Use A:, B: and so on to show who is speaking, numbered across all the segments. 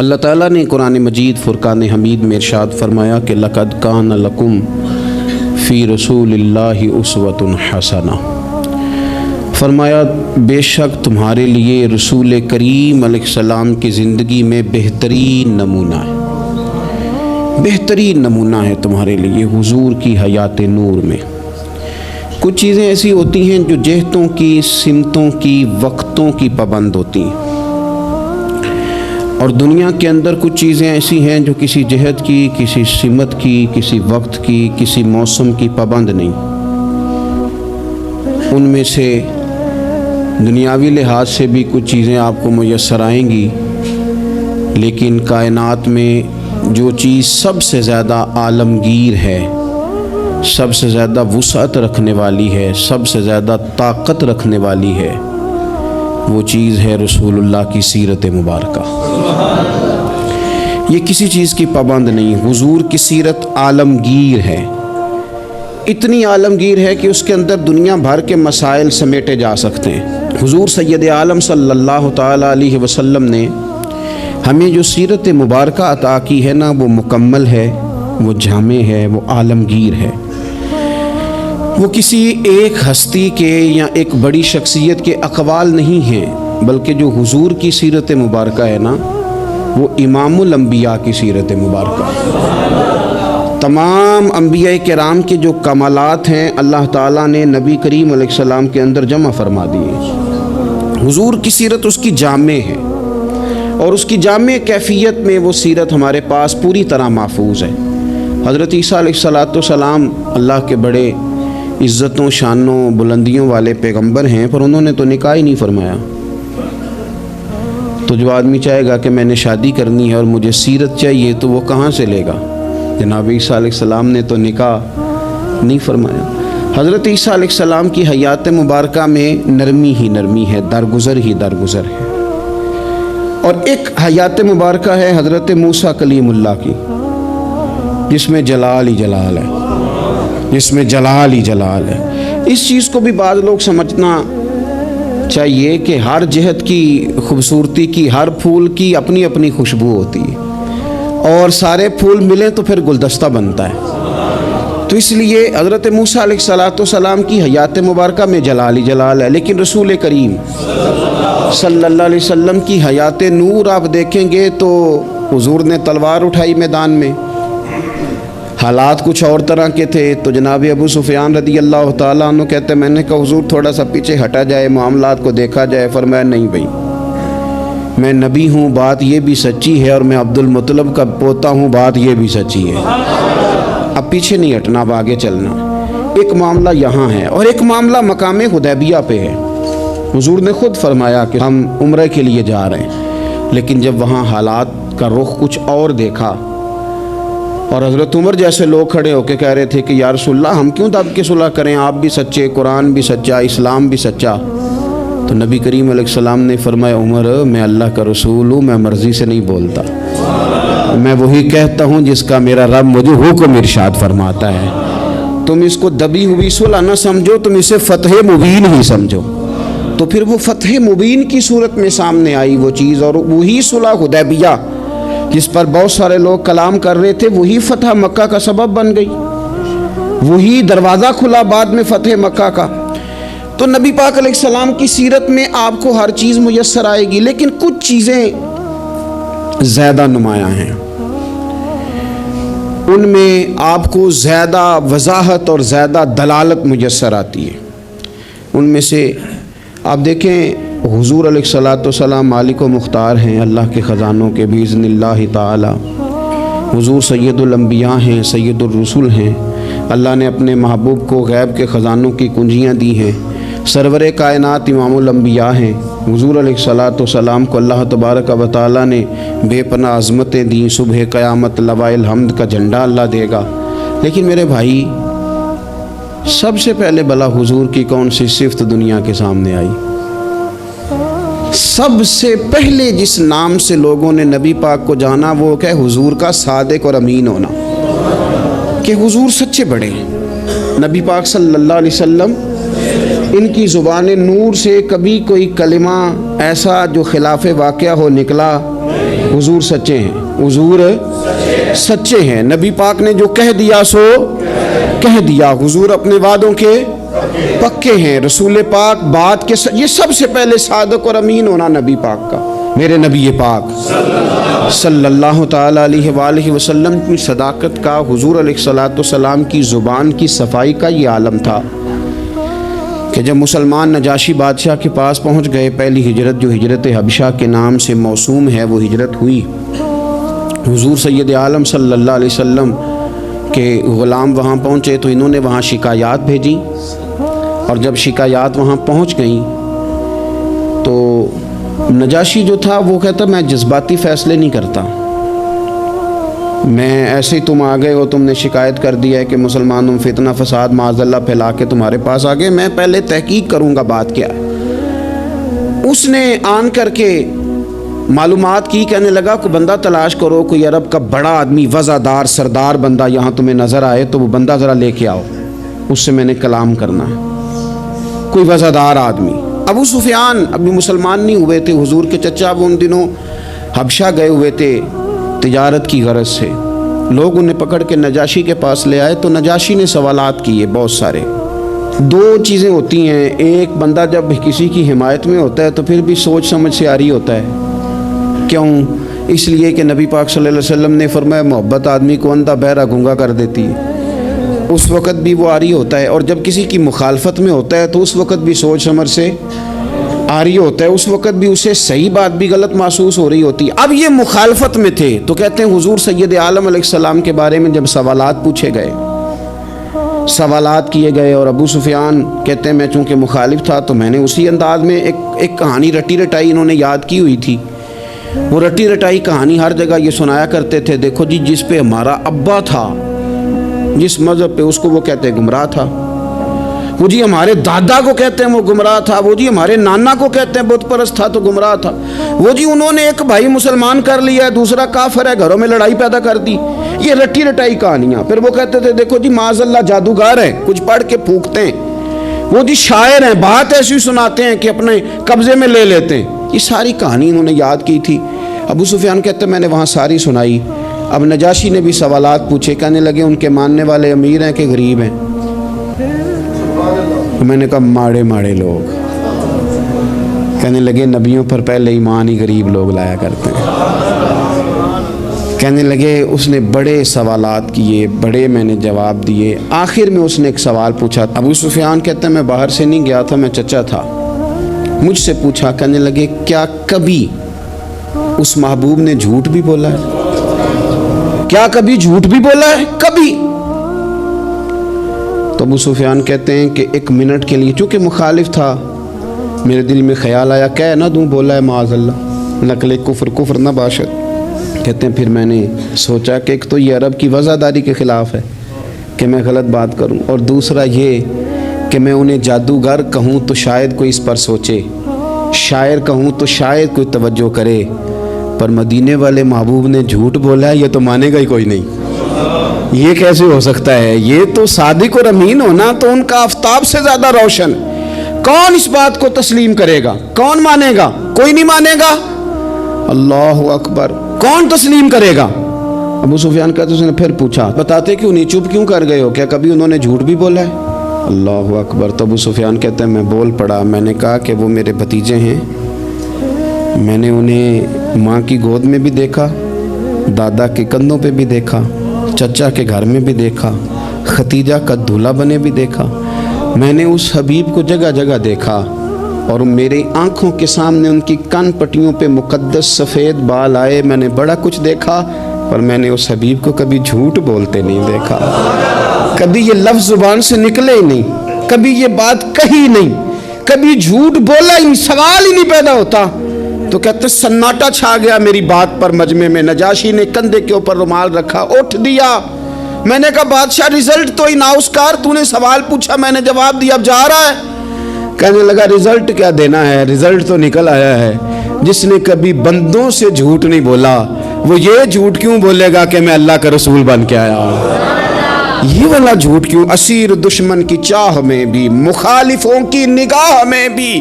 A: اللہ تعالیٰ نے قرآن مجید فرقان حمید میں ارشاد فرمایا کہ لقد کان لکم فی رسول اللہ اسوۃ حسنہ، فرمایا بے شک تمہارے لیے رسول کریم علیہ السلام کی زندگی میں بہترین نمونہ ہے، بہترین نمونہ ہے تمہارے لیے حضور کی حیات نور میں۔ کچھ چیزیں ایسی ہوتی ہیں جو جہتوں کی، سمتوں کی، وقتوں کی پابند ہوتی ہیں، اور دنیا کے اندر کچھ چیزیں ایسی ہیں جو کسی جہت کی، کسی سمت کی، کسی وقت کی، کسی موسم کی پابند نہیں۔ ان میں سے دنیاوی لحاظ سے بھی کچھ چیزیں آپ کو میسر آئیں گی، لیکن کائنات میں جو چیز سب سے زیادہ عالمگیر ہے، سب سے زیادہ وسعت رکھنے والی ہے، سب سے زیادہ طاقت رکھنے والی ہے، وہ چیز ہے رسول اللہ کی سیرت مبارکہ۔ یہ کسی چیز کی پابند نہیں، حضور کی سیرت عالمگیر ہے، اتنی عالمگیر ہے کہ اس کے اندر دنیا بھر کے مسائل سمیٹے جا سکتے ہیں۔ حضور سید عالم صلی اللہ تعالیٰ علیہ وسلم نے ہمیں جو سیرت مبارکہ عطا کی ہے نا، وہ مکمل ہے، وہ جامع ہے، وہ عالمگیر ہے۔ وہ کسی ایک ہستی کے یا ایک بڑی شخصیت کے اقوال نہیں ہیں، بلکہ جو حضور کی سیرت مبارکہ ہے نا، وہ امام الانبیاء کی سیرت مبارکہ ہے۔ تمام انبیاء کرام کے جو کمالات ہیں اللہ تعالیٰ نے نبی کریم علیہ السلام کے اندر جمع فرما دیے۔ حضور کی سیرت اس کی جامع ہے، اور اس کی جامع کیفیت میں وہ سیرت ہمارے پاس پوری طرح محفوظ ہے۔ حضرت عیسیٰ علیہ السلام اللہ کے بڑے عزتوں، شانوں، بلندیوں والے پیغمبر ہیں، پر انہوں نے تو نکاح ہی نہیں فرمایا۔ تو جو آدمی چاہے گا کہ میں نے شادی کرنی ہے اور مجھے سیرت چاہیے، تو وہ کہاں سے لے گا؟ جناب عیسیٰ علیہ السلام نے تو نکاح نہیں فرمایا۔ حضرت عیسیٰ علیہ السلام کی حیات مبارکہ میں نرمی ہی نرمی ہے، درگزر ہی درگزر ہے۔ اور ایک حیات مبارکہ ہے حضرت موسیٰ کلیم اللہ کی، جس میں جلال ہی جلال ہے، جس میں جلال ہی جلال ہے۔ اس چیز کو بھی بعض لوگ سمجھنا چاہیے کہ ہر جہت کی خوبصورتی کی، ہر پھول کی اپنی اپنی خوشبو ہوتی ہے، اور سارے پھول ملیں تو پھر گلدستہ بنتا ہے۔ تو اس لیے حضرت موسیٰ علیہ السلام کی حیات مبارکہ میں جلال ہی جلال ہے، لیکن رسول کریم صلی اللہ علیہ وسلم کی حیات نور آپ دیکھیں گے تو حضور نے تلوار اٹھائی میدان میں، حالات کچھ اور طرح کے تھے، تو جناب ابو سفیان رضی اللہ تعالیٰ عنہ کہتے ہیں میں نے کہا حضور تھوڑا سا پیچھے ہٹا جائے، معاملات کو دیکھا جائے۔ فرمایا نہیں بھائی، میں نبی ہوں، بات یہ بھی سچی ہے، اور میں عبد المطلب کا پوتا ہوں، بات یہ بھی سچی ہے۔ اب پیچھے نہیں ہٹنا، اب آگے چلنا۔ ایک معاملہ یہاں ہے، اور ایک معاملہ مقام حدیبیہ پہ ہے۔ حضور نے خود فرمایا کہ ہم عمرہ کے لیے جا رہے ہیں، لیکن جب وہاں حالات کا رخ کچھ اور دیکھا، اور حضرت عمر جیسے لوگ کھڑے ہو کے کہہ رہے تھے کہ یا رسول اللہ ہم کیوں دب کے صلح کریں، آپ بھی سچے، قرآن بھی سچا، اسلام بھی سچا، تو نبی کریم علیہ السلام نے فرمایا عمر میں اللہ کا رسول ہوں، میں مرضی سے نہیں بولتا، میں وہی کہتا ہوں جس کا میرا رب مجھے حکم ارشاد فرماتا ہے۔ تم اس کو دبی ہوئی صلح نہ سمجھو، تم اسے فتح مبین ہی سمجھو۔ تو پھر وہ فتح مبین کی صورت میں سامنے آئی وہ چیز، اور وہی صلح حدیبیہ جس پر بہت سارے لوگ کلام کر رہے تھے، وہی فتح مکہ کا سبب بن گئی، وہی دروازہ کھلا بعد میں فتح مکہ کا۔ تو نبی پاک علیہ السلام کی سیرت میں آپ کو ہر چیز میسر آئے گی، لیکن کچھ چیزیں زیادہ نمایاں ہیں، ان میں آپ کو زیادہ وضاحت اور زیادہ دلالت میسر آتی ہے۔ ان میں سے آپ دیکھیں حضور علیہ السلام مالک و مختار ہیں اللہ کے خزانوں کے باذن اللہ تعالی۔ حضور سید الانبیاء ہیں، سید الرسل ہیں، اللہ نے اپنے محبوب کو غیب کے خزانوں کی کنجیاں دی ہیں۔ سرور کائنات امام الانبیاء ہیں، حضور علیہ السلام کو اللہ تبارک و تعالی نے بے پناہ عظمتیں دیں، صبح قیامت لوائے الحمد کا جھنڈا اللہ دے گا۔ لیکن میرے بھائی، سب سے پہلے بلا حضور کی کون سی صفت دنیا کے سامنے آئی؟ سب سے پہلے جس نام سے لوگوں نے نبی پاک کو جانا وہ کہ حضور کا صادق اور امین ہونا، کہ حضور سچے بڑے ہیں۔ نبی پاک صلی اللہ علیہ وسلم ان کی زبان نور سے کبھی کوئی کلمہ ایسا جو خلاف واقعہ ہو نکلا حضور سچے ہیں، حضور سچے ہیں، نبی پاک نے جو کہہ دیا سو کہہ دیا، حضور اپنے وعدوں کے پکے ہیں، رسول پاک بات کے یہ سب سے پہلے صادق اور امین ہونا نبی پاک کا، میرے نبی پاک صلی اللہ تعالیٰ علیہ وآلہ وسلم کی صداقت کا، حضور علیہ الصلوۃ والسلام کی زبان کی صفائی کا یہ عالم تھا کہ جب مسلمان نجاشی بادشاہ کے پاس پہنچ گئے، پہلی ہجرت جو ہجرت حبشہ کے نام سے موسوم ہے وہ ہجرت ہوئی، حضور سید عالم صلی اللہ علیہ وسلم کے غلام وہاں پہنچے تو انہوں نے وہاں شکایات بھیجی، اور جب شکایات وہاں پہنچ گئیں تو نجاشی جو تھا وہ کہتا میں جذباتی فیصلے نہیں کرتا، میں ایسے ہی تم آ گئے ہو، تم نے شکایت کر دیا ہے کہ مسلمانوں فتنہ فساد معاذ اللہ پھیلا کے تمہارے پاس آ گئے، میں پہلے تحقیق کروں گا بات کیا ہے۔ اس نے آن کر کے معلومات کی، کہنے لگا کوئی بندہ تلاش کرو، کوئی عرب کا بڑا آدمی وزادار سردار بندہ یہاں تمہیں نظر آئے تو وہ بندہ ذرا لے کے آؤ، اس سے میں نے کلام کرنا ہے، کوئی وزادار آدمی۔ ابو سفیان ابھی مسلمان نہیں ہوئے تھے، حضور کے چچا وہ ان دنوں حبشہ گئے ہوئے تھے تجارت کی غرض سے، لوگ انہیں پکڑ کے نجاشی کے پاس لے آئے تو نجاشی نے سوالات کیے بہت سارے۔ دو چیزیں ہوتی ہیں، ایک بندہ جب کسی کی حمایت میں ہوتا ہے تو پھر بھی سوچ سمجھ سے عاری ہوتا ہے، کیوں؟ اس لیے کہ نبی پاک صلی اللہ علیہ وسلم نے فرمایا محبت آدمی کو اندھا بہرا گونگا کر دیتی ہے، اس وقت بھی وہ عاری ہوتا ہے، اور جب کسی کی مخالفت میں ہوتا ہے تو اس وقت بھی سوچ سمجھ سے عاری ہوتا ہے، اس وقت بھی اسے صحیح بات بھی غلط محسوس ہو رہی ہوتی ہے۔ اب یہ مخالفت میں تھے تو کہتے ہیں حضور سید عالم علیہ السلام کے بارے میں جب سوالات پوچھے گئے، سوالات کیے گئے، اور ابو سفیان کہتے ہیں میں چونکہ مخالف تھا تو میں نے اسی انداز میں ایک کہانی رٹی رٹائی انہوں نے یاد کی ہوئی تھی، وہ رٹی رٹائی کہانی ہر جگہ یہ سنایا کرتے تھے، دیکھو جی جس پہ ہمارا ابا تھا، جس مذہب پہ، اس کو وہ کہتے ہیں گمراہ تھا، وہ جی ہمارے دادا کو کہتے ہیں وہ گمراہ تھا، وہ جی ہمارے نانا کو کہتے ہیں بت پرست تھا تو گمراہ تھا، وہ جی انہوں نے ایک بھائی مسلمان کر لیا ہے، دوسرا کافر ہے، گھروں میں لڑائی پیدا کر دی، یہ رٹی رٹائی کہانیاں۔ پھر وہ کہتے تھے دیکھو جی معاذ اللہ جادوگر ہیں، کچھ پڑھ کے پھونکتے ہیں، وہ جی شاعر ہیں، بات ایسی سناتے ہیں کہ اپنے قبضے میں لے لیتے ہیں، یہ ساری کہانی انہوں نے یاد کی تھی۔ ابو سفیان کہتے ہیں میں نے وہاں ساری سنائی۔ اب نجاشی نے بھی سوالات پوچھے، کہنے لگے ان کے ماننے والے امیر ہیں کہ غریب ہیں؟ میں نے کہا ماڑے ماڑے لوگ۔ کہنے لگے نبیوں پر پہلے ایمان ہی غریب لوگ لایا کرتے ہیں۔ کہنے لگے اس نے بڑے سوالات کیے، بڑے میں نے جواب دیے، آخر میں اس نے ایک سوال پوچھا۔ ابو سفیان کہتے ہیں میں باہر سے نہیں گیا تھا، میں چچا تھا، مجھ سے پوچھا، کہنے لگے کیا کبھی اس محبوب نے جھوٹ بھی بولا ہے؟ کیا کبھی جھوٹ بھی بولا ہے؟ کبھی؟ تو ابو سفیان کہتے ہیں کہ ایک منٹ کے لیے چونکہ مخالف تھا، میرے دل میں خیال آیا کہہ نہ دوں بولا ہے معاذ اللہ، نقل کفر نہ باشد۔ کہتے ہیں پھر میں نے سوچا کہ ایک تو یہ عرب کی وزاداری کے خلاف ہے کہ میں غلط بات کروں، اور دوسرا یہ کہ میں انہیں جادوگر کہوں تو شاید کوئی اس پر سوچے، شاعر کہوں تو شاید کوئی توجہ کرے، پر مدینے والے محبوب نے جھوٹ بولا ہے یہ تو مانے گا ہی کوئی نہیں، یہ کیسے ہو سکتا ہے؟ یہ تو صادق اور امین ہونا تو ان کا آفتاب سے زیادہ روشن، کون اس بات کو تسلیم کرے گا؟ کون مانے گا؟ کوئی نہیں مانے گا۔ اللہ اکبر، کون تسلیم کرے گا؟ ابو سفیان کہتے اس نے پھر پوچھا بتاتے کیوں نہیں، چپ کیوں کر گئے ہو، کیا کبھی انہوں نے جھوٹ بھی بولا ہے؟ اللہ اکبر۔ تو ابو سفیان کہتے ہیں میں بول پڑا، میں نے کہا کہ وہ میرے بھتیجے ہیں، میں نے انہیں ماں کی گود میں بھی دیکھا، دادا کے کندھوں پہ بھی دیکھا، چچا کے گھر میں بھی دیکھا، ختیجہ کا دولہا بنے بھی دیکھا، میں نے اس حبیب کو جگہ جگہ دیکھا، اور میری آنکھوں کے سامنے ان کی کان پٹیوں پہ مقدس سفید بال آئے، میں نے بڑا کچھ دیکھا، پر میں نے اس حبیب کو کبھی جھوٹ بولتے نہیں دیکھا، کبھی یہ لفظ زبان سے نکلے ہی نہیں، کبھی یہ بات کہی نہیں، کبھی جھوٹ بولا ہی نہیں، سوال ہی نہیں پیدا ہوتا۔ تو کہتے سناٹا چھا گیا میری بات پر مجمع میں۔ نجاشی نے کندھے کے اوپر رومال رکھا، اٹھ دیا۔ میں نے کہا بادشاہ رزلٹ تو ہی ناؤسکار، تو نے سوال پوچھا میں نے جواب دیا، اب جا رہا ہے؟ کہنے لگا رزلٹ کیا دینا ہے، رزلٹ تو نکل آیا ہے، جس نے کبھی بندوں سے جھوٹ نہیں بولا وہ یہ جھوٹ کیوں بولے گا کہ میں اللہ کا رسول بن کے آیا ہوں؟ یہ والا جھوٹ کیوں؟ اسیر دشمن کی چاہ میں بھی، مخالفوں کی نگاہ میں بھی،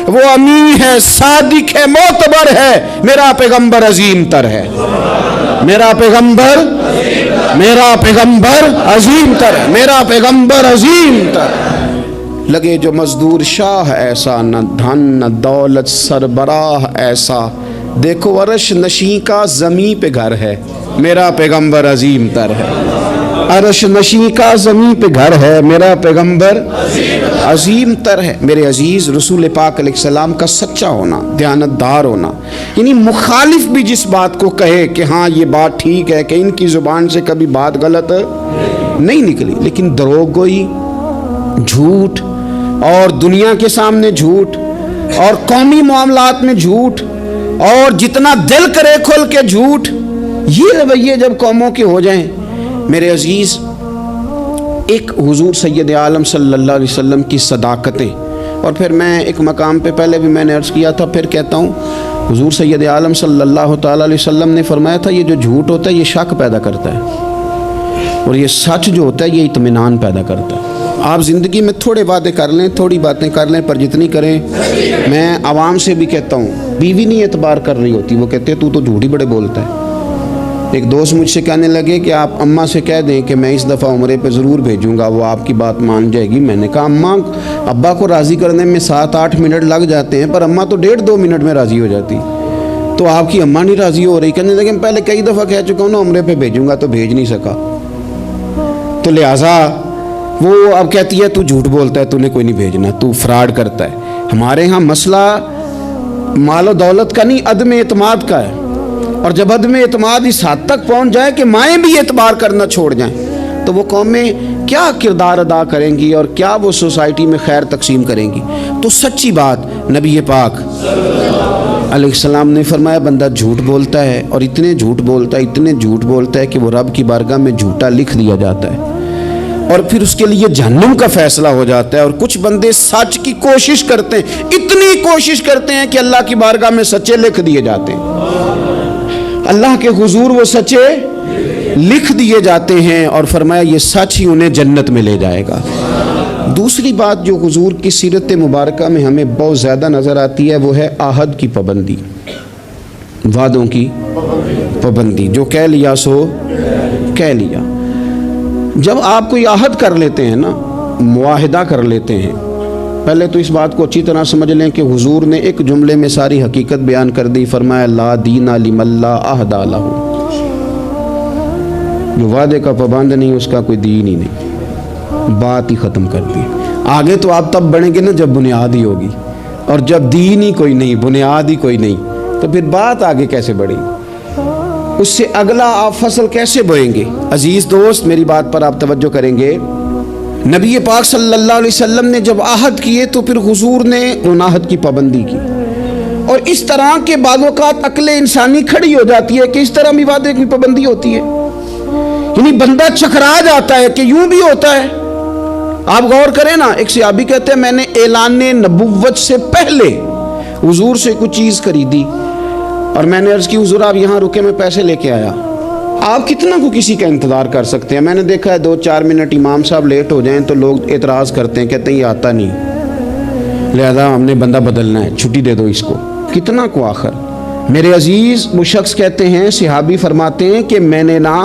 A: وہ امی ہے، صادق ہے، معتبر ہے، میرا پیغمبر عظیم تر ہے، میرا پیغمبر عظیم تر ہے، میرا پیغمبر عظیم تر ہے۔ لگے جو مزدور شاہ ایسا، نہ دھن نہ دولت سربراہ ایسا، دیکھو عرش نشیں کا زمیں پہ گھر ہے، میرا پیغمبر عظیم تر ہے۔ عرش نشیں کا زمیں پہ گھر ہے، میرا پیغمبر عظیم تر ہے۔ میرے عزیز، رسول پاک علیہ السلام کا سچا ہونا، دیانتدار ہونا، یعنی مخالف بھی جس بات کو کہے کہ ہاں یہ بات ٹھیک ہے، کہ ان کی زبان سے کبھی بات غلط نہیں نکلی، لیکن دروغ گوئی، جھوٹ، اور دنیا کے سامنے جھوٹ، اور قومی معاملات میں جھوٹ، اور جتنا دل کرے کھل کے جھوٹ، یہ رویے جب قوموں کے ہو جائیں، میرے عزیز، ایک حضور سید عالم صلی اللہ علیہ وسلم کی صداقتیں، اور پھر میں ایک مقام پہ پہلے بھی میں نے عرض کیا تھا، پھر کہتا ہوں، حضور سید عالم صلی اللہ تعالیٰ علیہ وسلم نے فرمایا تھا یہ جو جھوٹ ہوتا ہے یہ شک پیدا کرتا ہے، اور یہ سچ جو ہوتا ہے یہ اطمینان پیدا کرتا ہے۔ آپ زندگی میں تھوڑے وعدے کر لیں، تھوڑی باتیں کر لیں، پر جتنی کریں، میں عوام سے بھی کہتا ہوں، بیوی نہیں اعتبار کر رہی ہوتی، وہ کہتے ہیں تو جھوٹ ہی بڑے بولتا ہے۔ ایک دوست مجھ سے کہنے لگے کہ آپ اماں سے کہہ دیں کہ میں اس دفعہ عمرے پہ ضرور بھیجوں گا، وہ آپ کی بات مان جائے گی۔ میں نے کہا اماں ابا کو راضی کرنے میں 7-8 منٹ لگ جاتے ہیں، پر اماں تو 1.5-2 منٹ میں راضی ہو جاتی، تو آپ کی اماں نہیں راضی ہو رہی۔ کہنے لگے پہلے کئی دفعہ کہہ چکا ہوں نا عمرے پہ بھیجوں گا، تو بھیج نہیں سکا، تو لہٰذا وہ اب کہتی ہے تو جھوٹ بولتا ہے، تو نے کوئی نہیں بھیجنا، تو فراڈ کرتا ہے۔ ہمارے ہاں مسئلہ مال و دولت کا نہیں، عدم اعتماد کا ہے، اور جب عدم اعتماد اس حد تک پہنچ جائے کہ مائیں بھی اعتبار کرنا چھوڑ جائیں، تو وہ قومیں کیا کردار ادا کریں گی اور کیا وہ سوسائٹی میں خیر تقسیم کریں گی؟ تو سچی بات، نبی پاک علیہ السلام نے فرمایا بندہ جھوٹ بولتا ہے، اور اتنے جھوٹ بولتا ہے کہ وہ رب کی بارگاہ میں جھوٹا لکھ دیا جاتا ہے، اور پھر اس کے لیے جہنم کا فیصلہ ہو جاتا ہے۔ اور کچھ بندے سچ کی کوشش کرتے ہیں، اتنی کوشش کرتے ہیں کہ اللہ کی بارگاہ میں سچے لکھ دیے جاتے ہیں، اللہ کے حضور وہ سچے لکھ دیے جاتے ہیں، اور فرمایا یہ سچ ہی انہیں جنت میں لے جائے گا۔ دوسری بات جو حضور کی سیرت مبارکہ میں ہمیں بہت زیادہ نظر آتی ہے، وہ ہے عہد کی پابندی، وعدوں کی پابندی، جو کہہ لیا سو کہہ لیا۔ جب آپ کوئی عہد کر لیتے ہیں نا، معاہدہ کر لیتے ہیں، پہلے تو اس بات کو اچھی طرح سمجھ لیں کہ حضور نے ایک جملے میں ساری حقیقت بیان کر دی، فرمایا لا دین لمن لا عہد لہ، جو وعدے کا پابند نہیں اس کا کوئی دین ہی نہیں، بات ہی ختم کر دی۔ آگے تو آپ تب بڑھیں گے نا جب بنیاد ہی ہوگی، اور جب دین ہی کوئی نہیں، بنیاد ہی کوئی نہیں، تو پھر بات آگے کیسے بڑھے گی؟ اس سے اگلا آپ فصل کیسے بوئیں گے؟ عزیز دوست، میری بات پر آپ توجہ کریں گے، نبی پاک صلی اللہ علیہ وسلم نے جب عہد کیے تو پھر حضور نے ان عہد کی پابندی کی، اور اس طرح کے بعض اوقات عقل انسانی کھڑی ہو جاتی ہے کہ اس طرح بھی وعدے کی پابندی ہوتی ہے، یعنی بندہ چکرا جاتا ہے کہ یوں بھی ہوتا ہے۔ آپ غور کریں نا، ایک صحابی کہتے ہیں میں نے اعلان نبوت سے پہلے حضور سے کچھ چیز خریدی، اور میں نے عرض کی حضور آپ یہاں رکے، میں پیسے لے کے آیا۔ آپ کتنا کو کسی کا انتظار کر سکتے ہیں؟ میں نے دیکھا ہے 2-4 منٹ امام صاحب لیٹ ہو جائیں تو لوگ اعتراض کرتے ہیں، کہتے ہیں یہ آتا نہیں، لہذا ہم نے بندہ بدلنا ہے، چھٹی دے دو اس کو۔ کتنا کو آخر؟ میرے عزیز، وہ شخص کہتے ہیں، صحابی فرماتے ہیں کہ میں نے نہ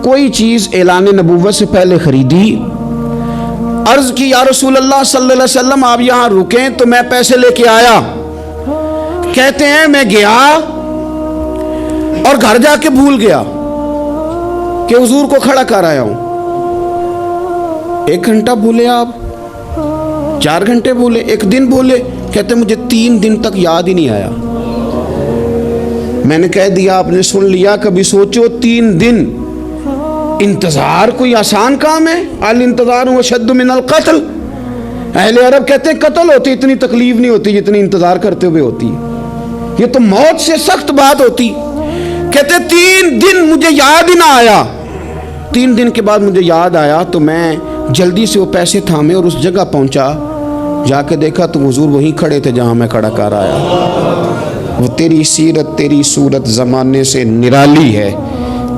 A: کوئی چیز اعلان نبوت سے پہلے خریدی، عرض کی یا رسول اللہ صلی اللہ علیہ وسلم آپ یہاں رکیں تو میں پیسے لے کے آیا، کہتے ہیں میں گیا اور گھر جا کے بھول گیا کہ حضور کو کھڑا کر آیا ہوں۔ 1 گھنٹہ بھولے آپ، 4 گھنٹے بھولے، 1 دن بھولے، کہتے مجھے 3 دن تک یاد ہی نہیں آیا۔ میں نے کہہ دیا آپ نے سن لیا، کبھی سوچو 3 دن انتظار کوئی آسان کام ہے؟ الانتظار اشد من القتل، اہل عرب کہتے ہیں قتل ہوتی اتنی تکلیف نہیں ہوتی جتنی انتظار کرتے ہوئے ہوتی ہے، یہ تو موت سے سخت بات ہوتی۔ کہتے 3 دن مجھے یاد ہی نہ آیا، 3 دن کے بعد مجھے یاد آیا تو میں جلدی سے وہ پیسے تھامے اور اس جگہ پہنچا، جا کے دیکھا تو حضور وہیں کھڑے تھے جہاں میں کھڑا کر آیا۔ وہ تیری سیرت تیری صورت زمانے سے نرالی ہے،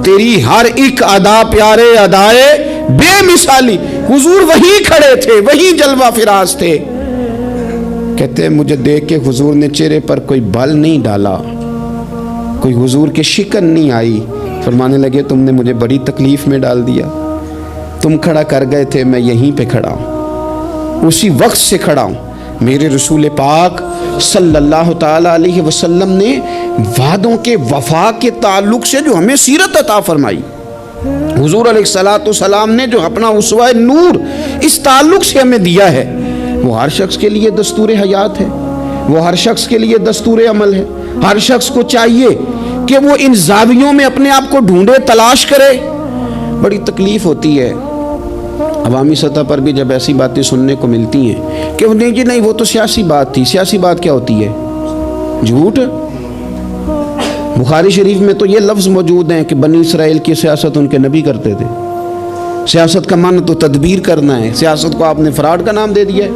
A: تیری ہر ایک ادا پیارے ادائے بے مثالی، حضور وہیں کھڑے تھے، وہیں جلوہ فراز تھے۔ کہتے ہیں مجھے دیکھ کے حضور نے چہرے پر کوئی بل نہیں ڈالا, کوئی حضور کے شکن نہیں آئی. فرمانے لگے تم نے مجھے بڑی تکلیف میں ڈال دیا, تم کھڑا کر گئے تھے, میں یہیں پہ کھڑا ہوں, اسی وقت سے کھڑا ہوں. میرے رسول پاک صلی اللہ تعالی علیہ وسلم نے وعدوں کے وفا کے تعلق سے جو ہمیں سیرت عطا فرمائی, حضور علیہ الصلوۃ والسلام نے جو اپنا اسوہ نور اس تعلق سے ہمیں دیا ہے, وہ ہر شخص کے لیے دستور حیات ہے, وہ ہر شخص کے لیے دستور عمل ہے. ہر شخص کو چاہیے کہ وہ ان زاویوں میں اپنے آپ کو ڈھونڈے, تلاش کرے. بڑی تکلیف ہوتی ہے عوامی سطح پر بھی جب ایسی باتیں سننے کو ملتی ہیں کہ نہیں جی نہیں وہ تو سیاسی بات تھی. سیاسی بات کیا ہوتی ہے؟ جھوٹ. بخاری شریف میں تو یہ لفظ موجود ہیں کہ بنی اسرائیل کی سیاست ان کے نبی کرتے تھے. سیاست کا معنی تو تدبیر کرنا ہے, سیاست کو آپ نے فراڈ کا نام دے دیا ہے.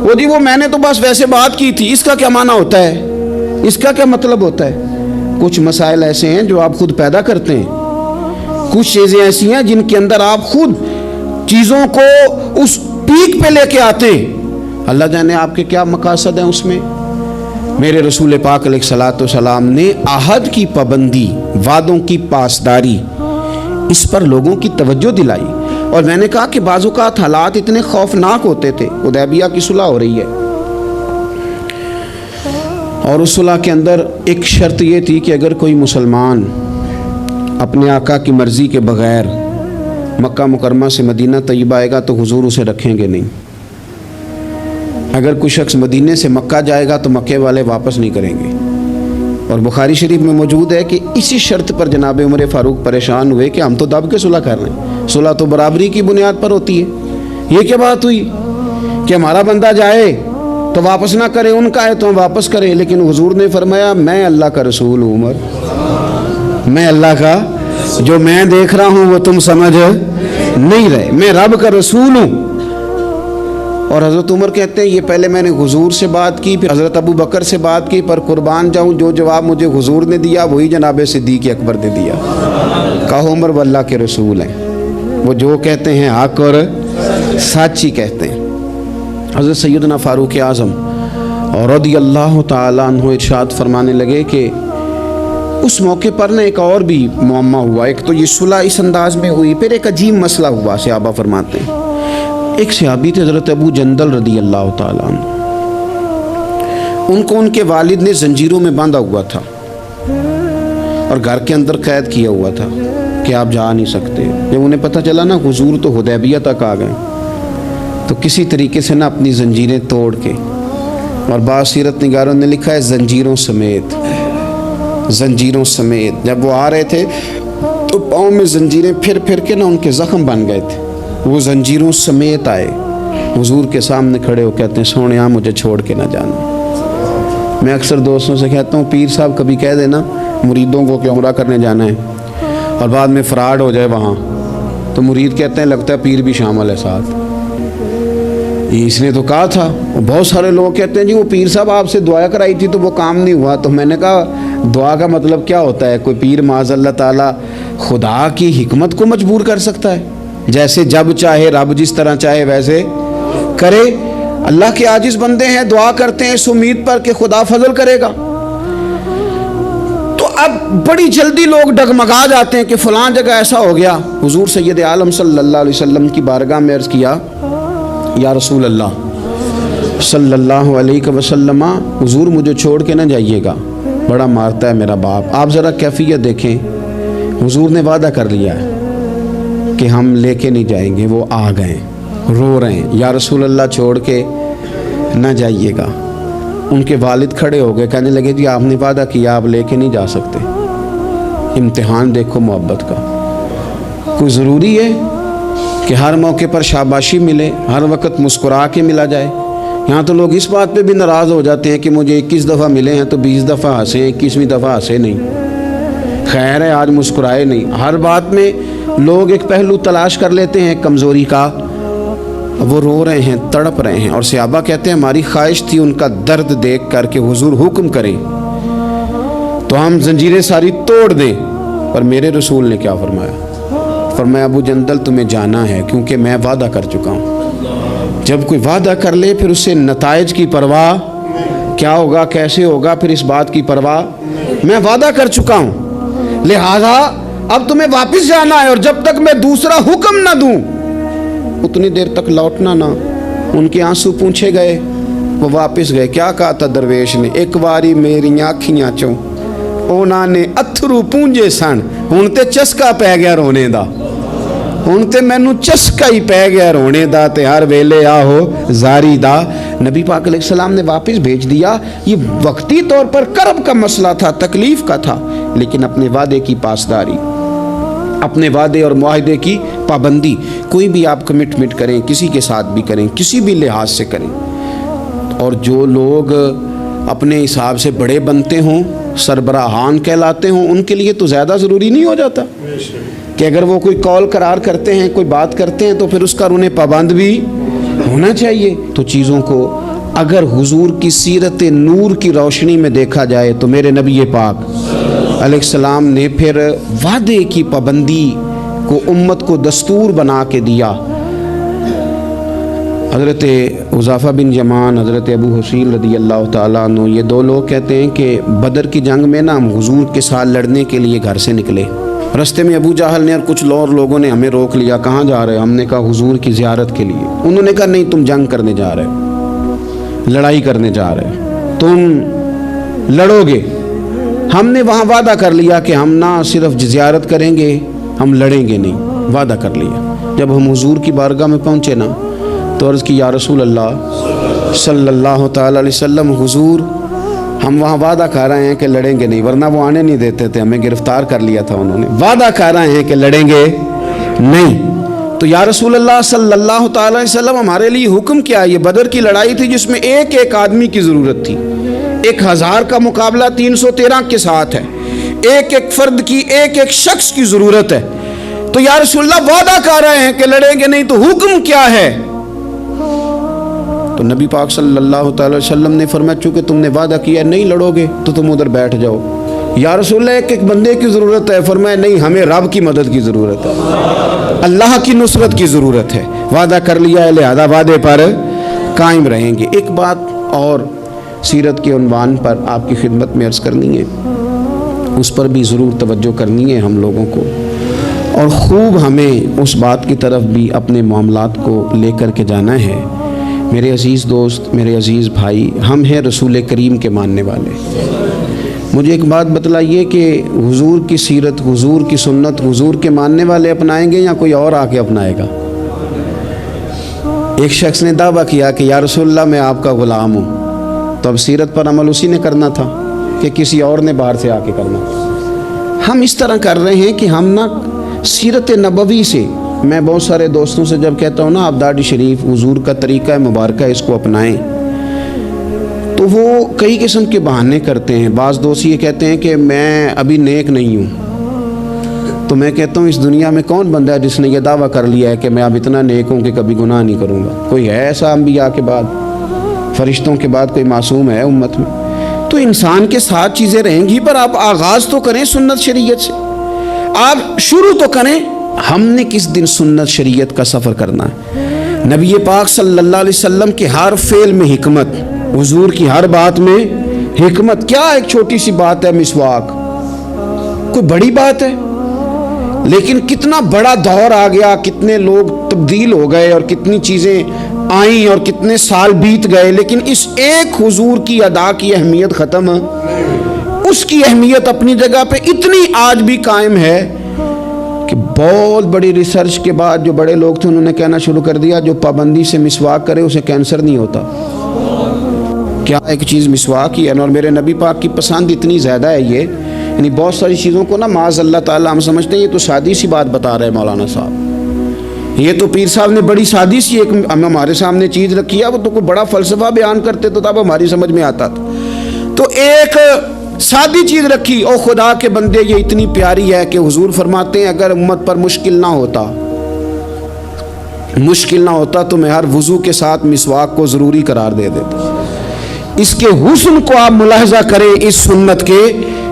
A: وہ جی وہ میں نے تو بس ویسے بات کی تھی, اس کا کیا معنی ہوتا ہے, اس کا کیا مطلب ہوتا ہے؟ کچھ مسائل ایسے ہیں جو آپ خود پیدا کرتے ہیں, کچھ چیزیں ایسی ہیں جن کے اندر آپ خود چیزوں کو اس پیک پہ لے کے آتے ہیں. اللہ جانے آپ کے کیا مقاصد ہیں اس میں. میرے رسول پاک علیہ الصلوۃ والسلام نے عہد کی پابندی, وعدوں کی پاسداری, اس پر لوگوں کی توجہ دلائی. اور میں نے کہا کہ بعض اوقات حالات اتنے خوفناک ہوتے تھے. حدیبیہ کی صلح ہو رہی ہے اور اس صلح کے اندر ایک شرط یہ تھی کہ اگر کوئی مسلمان اپنے آقا کی مرضی کے بغیر مکہ مکرمہ سے مدینہ طیبہ آئے گا تو حضور اسے رکھیں گے نہیں. اگر کوئی شخص مدینے سے مکہ جائے گا تو مکے والے واپس نہیں کریں گے. اور بخاری شریف میں موجود ہے کہ اسی شرط پر جناب عمر فاروق پریشان ہوئے کہ ہم تو دب کے صلح کر رہے ہیں, صلح تو برابری کی بنیاد پر ہوتی ہے, یہ کیا بات ہوئی کہ ہمارا بندہ جائے تو واپس نہ کرے, ان کا ہے تو ہم واپس کریں. لیکن حضور نے فرمایا میں اللہ کا رسول ہوں عمر, میں اللہ کا, جو میں دیکھ رہا ہوں وہ تم سمجھ نہیں رہے, میں رب کا رسول ہوں. اور حضرت عمر کہتے ہیں یہ پہلے میں نے حضور سے بات کی, پھر حضرت ابو بکر سے بات کی, پر قربان جاؤں جو جواب مجھے حضور نے دیا وہی جناب صدیق اکبر نے دیا. کہو عمر وہ اللہ کے رسول ہیں, وہ جو کہتے ہیں حق اور سچ ہی کہتے ہیں. حضرت سیدنا فاروق اعظم اور رضی اللہ تعالیٰ عنہ ارشاد فرمانے لگے کہ اس موقع پر نا ایک اور بھی معمہ ہوا. ایک تو یہ صلح اس انداز میں ہوئی, پھر ایک عجیب مسئلہ ہوا. صحابہ فرماتے ہیں ایک صحابی تھے حضرت ابو جندل رضی اللہ تعالیٰ عنہ, ان کو ان کے والد نے زنجیروں میں باندھا ہوا تھا اور گھر کے اندر قید کیا ہوا تھا کہ آپ جا نہیں سکتے. جب انہیں پتہ چلا نا حضور تو حدیبیہ تک آ گئے تو کسی طریقے سے نا اپنی زنجیریں توڑ کے, اور بعض سیرت نگاروں نے لکھا ہے زنجیروں سمیت, زنجیروں سمیت جب وہ آ رہے تھے تو پاؤں میں زنجیریں پھر پھر کے نا ان کے زخم بن گئے تھے. وہ زنجیروں سمیت آئے حضور کے سامنے کھڑے ہو, کہتے ہیں سونیا مجھے چھوڑ کے نہ جانا. میں اکثر دوستوں سے کہتا ہوں پیر صاحب کبھی کہہ دینا مریدوں کو کہ عمرہ کرنے جانا ہے اور بعد میں فراڈ ہو جائے وہاں, تو مرید کہتے ہیں لگتا ہے پیر بھی شامل ہے ساتھ. اس نے تو کہا تھا. بہت سارے لوگ کہتے ہیں جی وہ پیر صاحب آپ سے دعا کرائی تھی تو وہ کام نہیں ہوا. تو میں نے کہا دعا کا مطلب کیا ہوتا ہے؟ کوئی پیر معاذ اللہ تعالیٰ خدا کی حکمت کو مجبور کر سکتا ہے؟ جیسے جب چاہے رب جس طرح چاہے ویسے کرے. اللہ کے عاجز بندے ہیں, دعا کرتے ہیں اس امید پر کہ خدا فضل کرے گا. تو اب بڑی جلدی لوگ ڈگمگا جاتے ہیں کہ فلاں جگہ ایسا ہو گیا. حضور سید عالم صلی اللہ علیہ وسلم کی بارگاہ میں عرض کیا یا رسول اللہ صلی اللہ علیہ وسلم, حضور مجھے چھوڑ کے نہ جائیے گا, بڑا مارتا ہے میرا باپ. آپ ذرا کیفیت دیکھیں, حضور نے وعدہ کر لیا ہے کہ ہم لے کے نہیں جائیں گے. وہ آ گئے, رو رہے ہیں یا رسول اللہ چھوڑ کے نہ جائیے گا. ان کے والد کھڑے ہو گئے, کہنے لگے جی آپ نے وعدہ کیا, آپ لے کے نہیں جا سکتے. امتحان دیکھو محبت کا. کوئی ضروری ہے کہ ہر موقع پر شاباشی ملے, ہر وقت مسکرا کے ملا جائے؟ یہاں تو لوگ اس بات پہ بھی ناراض ہو جاتے ہیں کہ مجھے 21 دفعہ ملے ہیں تو 20 دفعہ ہنسے, 21ویں دفعہ ہنسے نہیں. خیر ہے آج مسکرائے نہیں. ہر بات میں لوگ ایک پہلو تلاش کر لیتے ہیں کمزوری کا. وہ رو رہے ہیں, تڑپ رہے ہیں, اور صحابہ کہتے ہیں ہماری خواہش تھی ان کا درد دیکھ کر کے حضور حکم کریں تو ہم زنجیریں ساری توڑ دیں. پر میرے رسول نے کیا فرمایا؟ فرمایا ابو جندل تمہیں جانا ہے کیونکہ میں وعدہ کر چکا ہوں. جب کوئی وعدہ کر لے پھر اس سے نتائج کی پرواہ، کیا ہوگا کیسے ہوگا، پھر اس بات کی پرواہ، میں وعدہ کر چکا ہوں لہذا اب تمہیں واپس جانا ہے، اور جب تک میں دوسرا حکم نہ دوں اتنی دیر تک لوٹنا نہ۔ ان کے آنسو پونچھے گئے، وہ واپس گئے۔ کیا کہا تھا درویش نے؟ ایک باری میری آنکھیاں چوں اونا نے اتھرو پونجے سن، ہن تے چسکا پی گیا رونے دا، ہن تے مینوں چسکا ہی پی گیا رونے دا، تے ہر ویلے آہو زاری دا۔ نبی پاک علیہ السلام نے واپس بھیج دیا۔ یہ وقتی طور پر کرب کا مسئلہ تھا، تکلیف کا تھا، لیکن اپنے وعدے کی پاسداری، اپنے وعدے اور معاہدے کی پابندی۔ کوئی بھی آپ کمٹمنٹ کریں، کسی کے ساتھ بھی کریں، کسی بھی لحاظ سے کریں، اور جو لوگ اپنے حساب سے بڑے بنتے ہوں، سربراہان کہلاتے ہوں، ان کے لیے تو زیادہ ضروری نہیں ہو جاتا کہ اگر وہ کوئی کال قرار کرتے ہیں، کوئی بات کرتے ہیں، تو پھر اس کا انہیں پابند بھی ہونا چاہیے۔ تو چیزوں کو اگر حضور کی سیرت نور کی روشنی میں دیکھا جائے تو میرے نبی پاک علیہ السلام نے پھر وعدے کی پابندی کو امت کو دستور بنا کے دیا۔ حضرت حذیفہ بن یمان، حضرت ابو حسین رضی اللہ تعالیٰ عنہ، یہ دو لوگ کہتے ہیں کہ بدر کی جنگ میں نا ہم حضور کے ساتھ لڑنے کے لیے گھر سے نکلے، رستے میں ابو جہل نے اور کچھ اور لوگوں نے ہمیں روک لیا، کہاں جا رہے؟ ہم نے کہا حضور کی زیارت کے لیے۔ انہوں نے کہا نہیں، تم جنگ کرنے جا رہے، لڑائی کرنے جا رہے، تم لڑو گے۔ ہم نے وہاں وعدہ کر لیا کہ ہم نہ صرف زیارت کریں گے، ہم لڑیں گے نہیں، وعدہ کر لیا۔ جب ہم حضور کی بارگاہ میں پہنچے نا تو عرض کی یا رسول اللہ صلی اللہ تعالیٰ علیہ وسلم، حضور ہم وہاں وعدہ کر رہے ہیں کہ لڑیں گے نہیں، ورنہ وہ آنے نہیں دیتے تھے، ہمیں گرفتار کر لیا تھا انہوں نے، وعدہ کر رہے ہیں کہ لڑیں گے نہیں۔ تو یا رسول اللہ صلی اللہ تعالیٰ علیہ وسلم ہمارے لیے حکم کیا؟ یہ بدر کی لڑائی تھی جس میں ایک ایک آدمی کی ضرورت تھی، 1000 کا مقابلہ 313 کے ساتھ ہے، ایک ایک فرد کی، ایک ایک شخص کی ضرورت ہے۔ تو یا رسول اللہ وعدہ کر رہے ہیں کہ لڑیں گے نہیں، تو حکم کیا ہے؟ تو نبی پاک صلی اللہ تعالی وسلم نے فرمایا چونکہ تم نے وعدہ کیا نہیں لڑو گے تو تم ادھر بیٹھ جاؤ۔ یا رسول اللہ ایک ایک بندے کی ضرورت ہے، فرمایا نہیں، ہمیں رب کی مدد کی ضرورت ہے، اللہ کی نصرت کی ضرورت ہے، وعدہ کر لیا ہے لہذا وعدے پر قائم رہیں گے۔ ایک بات اور سیرت کے عنوان پر آپ کی خدمت میں عرض کرنی ہے، اس پر بھی ضرور توجہ کرنی ہے ہم لوگوں کو، اور خوب ہمیں اس بات کی طرف بھی اپنے معاملات کو لے کر کے جانا ہے۔ میرے عزیز دوست، میرے عزیز بھائی، ہم ہیں رسول کریم کے ماننے والے۔ مجھے ایک بات بتلائیے کہ حضور کی سیرت، حضور کی سنت حضور کے ماننے والے اپنائیں گے یا کوئی اور آ کے اپنائے گا؟ ایک شخص نے دعویٰ کیا کہ یا رسول اللہ میں آپ کا غلام ہوں، تو اب سیرت پر عمل اسی نے کرنا تھا کہ کسی اور نے باہر سے آ کے کرنا تھا؟ ہم اس طرح کر رہے ہیں کہ ہم نہ سیرت نبوی سے، میں بہت سارے دوستوں سے جب کہتا ہوں نا آپ داڑھی شریف حضور کا طریقہ مبارکہ اس کو اپنائیں، تو وہ کئی قسم کے بہانے کرتے ہیں۔ بعض دوست یہ کہتے ہیں کہ میں ابھی نیک نہیں ہوں، تو میں کہتا ہوں اس دنیا میں کون بندہ ہے جس نے یہ دعویٰ کر لیا ہے کہ میں اب اتنا نیک ہوں کہ کبھی گناہ نہیں کروں گا؟ کوئی ہے ایسا انبیاء کے بعد، فرشتوں کے بعد کوئی معصوم ہے امت میں؟ تو انسان کے ساتھ چیزیں رہیں گی، پر آپ آغاز تو کریں سنت شریعت سے، آپ شروع تو کریں۔ ہم نے کس دن سنت شریعت کا سفر کرنا ہے؟ نبی پاک صلی اللہ علیہ وسلم کے ہر فعل میں حکمت، حضور کی ہر بات میں حکمت۔ کیا ایک چھوٹی سی بات ہے مسواک، کوئی بڑی بات ہے؟ لیکن کتنا بڑا دور آ گیا، کتنے لوگ تبدیل ہو گئے اور کتنی چیزیں آئیں اور کتنے سال بیت گئے، لیکن اس ایک حضور کی ادا کی اہمیت ختم، اس کی اہمیت اپنی جگہ پہ اتنی آج بھی قائم ہے کہ بہت بڑی ریسرچ کے بعد جو بڑے لوگ تھے انہوں نے کہنا شروع کر دیا جو پابندی سے مسواک کرے اسے کینسر نہیں ہوتا۔ کیا ایک چیز مسواک ہی ہے، اور میرے نبی پاک کی پسند اتنی زیادہ ہے یہ، یعنی بہت ساری چیزوں کو نا معاذ اللہ تعالیٰ ہم سمجھتے ہیں یہ تو سادی سی بات بتا رہے ہیں مولانا صاحب، یہ تو پیر صاحب نے بڑی سادی سی ایک ہمارے سامنے چیز رکھی ہے، وہ تو کوئی بڑا فلسفہ بیان کرتے تو تب ہماری سمجھ میں آتا تھا۔ تو ایک سادی چیز رکھی، او خدا کے بندے یہ اتنی پیاری ہے کہ حضور فرماتے ہیں اگر امت پر مشکل نہ ہوتا تو میں ہر وضو کے ساتھ مسواک کو ضروری قرار دے دیتا۔ اس کے حسن کو آپ ملاحظہ کریں اس سنت کے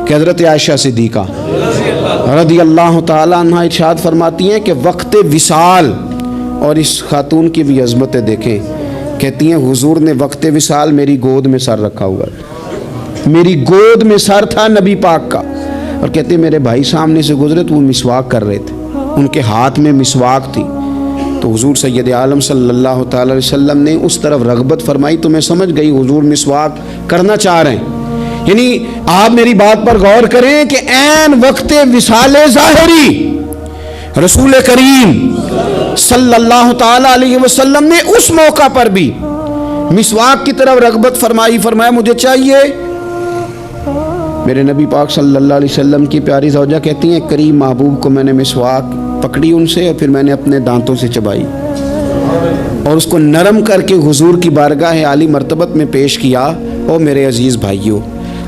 A: کہ حضرت عائشہ صدیقہ رضی اللہ تعالی عنہ ارشاد فرماتی ہیں کہ وقت وصال، اور اس خاتون کی بھی عظمتیں دیکھیں، کہتی ہیں حضور نے وقت وصال میری گود میں سر رکھا ہوا ہے، میری گود میں سر تھا نبی پاک کا، اور کہتے ہیں میرے بھائی سامنے سے گزرے تو وہ مسواک کر رہے تھے، ان کے ہاتھ میں مسواک تھی، تو حضور سید عالم صلی اللہ تعالی علیہ وسلم نے اس طرف رغبت فرمائی، تو میں سمجھ گئی حضور مسواک کرنا چاہ رہے ہیں۔ یعنی آپ میری بات پر غور کریں کہ عین وقت وصال ظاہری رسول کریم صلی اللہ تعالی علیہ وسلم نے اس موقع پر بھی مسواک کی طرف رغبت فرمائی، فرمایا مجھے چاہیے۔ میرے نبی پاک صلی اللہ علیہ وسلم کی پیاری زوجہ کہتی ہیں کریم محبوب کو میں نے مسواک پکڑی ان سے، اور پھر میں نے اپنے دانتوں سے چبائی اور اس کو نرم کر کے حضور کی بارگاہ عالی مرتبت میں پیش کیا۔ او میرے عزیز بھائیوں،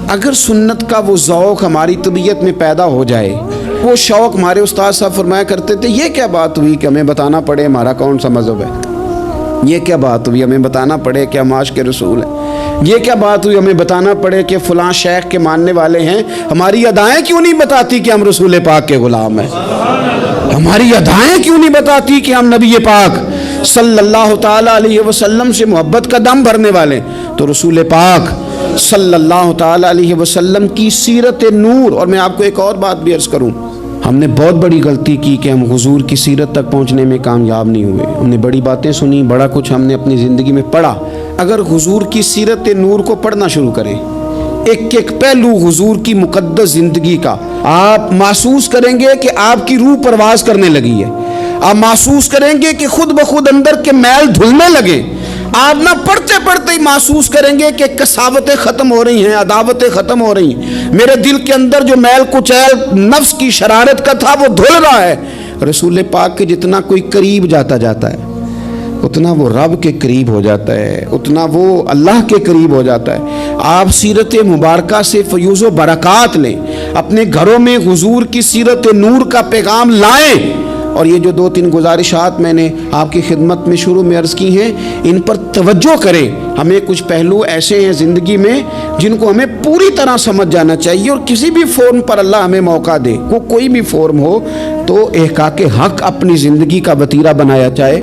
A: اگر سنت کا وہ ذوق ہماری طبیعت میں پیدا ہو جائے، وہ شوق، ہمارے استاد صاحب فرمایا کرتے تھے یہ کیا بات ہوئی کہ ہمیں بتانا پڑے ہمارا کون سا مذہب ہے، یہ کیا بات ہوئی ہمیں بتانا پڑے کہ ہم عاشق رسول ہیں، یہ کیا بات ہوئی ہمیں بتانا پڑے کہ فلاں شیخ کے ماننے والے ہیں، ہماری ادائیں کیوں نہیں بتاتی کہ ہم رسول پاک کے غلام ہیں، ہماری ادائیں کیوں نہیں بتاتی کہ ہم نبی پاک صلی اللہ تعالی علیہ وسلم سے محبت کا دم بھرنے والے۔ تو رسول پاک صلی اللہ تعالی علیہ وسلم کی سیرت نور، اور میں آپ کو ایک اور بات بھی عرض کروں، ہم نے بہت بڑی غلطی کی کہ ہم حضور کی سیرت تک پہنچنے میں کامیاب نہیں ہوئے۔ ہم نے بڑی باتیں سنی، بڑا کچھ ہم نے اپنی زندگی میں پڑھا، اگر حضور کی سیرت نور کو پڑھنا شروع کریں، ایک ایک پہلو حضور کی مقدس زندگی کا، آپ محسوس کریں گے کہ آپ کی روح پرواز کرنے لگی ہے، آپ محسوس کریں گے کہ خود بخود اندر کے میل دھلنے لگے، آپ نہ پڑھتے پڑھتے ہی محسوس کریں گے کہ کساوتیں ختم ہو رہی ہیں، عداوتیں ختم ہو رہی ہیں، میرے دل کے اندر جو میل کچیل نفس کی شرارت کا تھا وہ دھل رہا ہے۔ رسول پاک کے جتنا کوئی قریب جاتا ہے اتنا وہ رب کے قریب ہو جاتا ہے، اتنا وہ اللہ کے قریب ہو جاتا ہے۔ آپ سیرت مبارکہ سے فیوز و برکات لیں، اپنے گھروں میں حضور کی سیرت نور کا پیغام لائیں، اور یہ جو 2-3 گزارشات میں نے آپ کی خدمت میں شروع میں عرض کی ہیں، ان پر توجہ کریں۔ ہمیں کچھ پہلو ایسے ہیں زندگی میں جن کو ہمیں پوری طرح سمجھ جانا چاہیے، اور کسی بھی فورم پر اللہ ہمیں موقع دے، کوئی بھی فورم ہو، تو احقاق حق اپنی زندگی کا وتیرہ بنایا جائے۔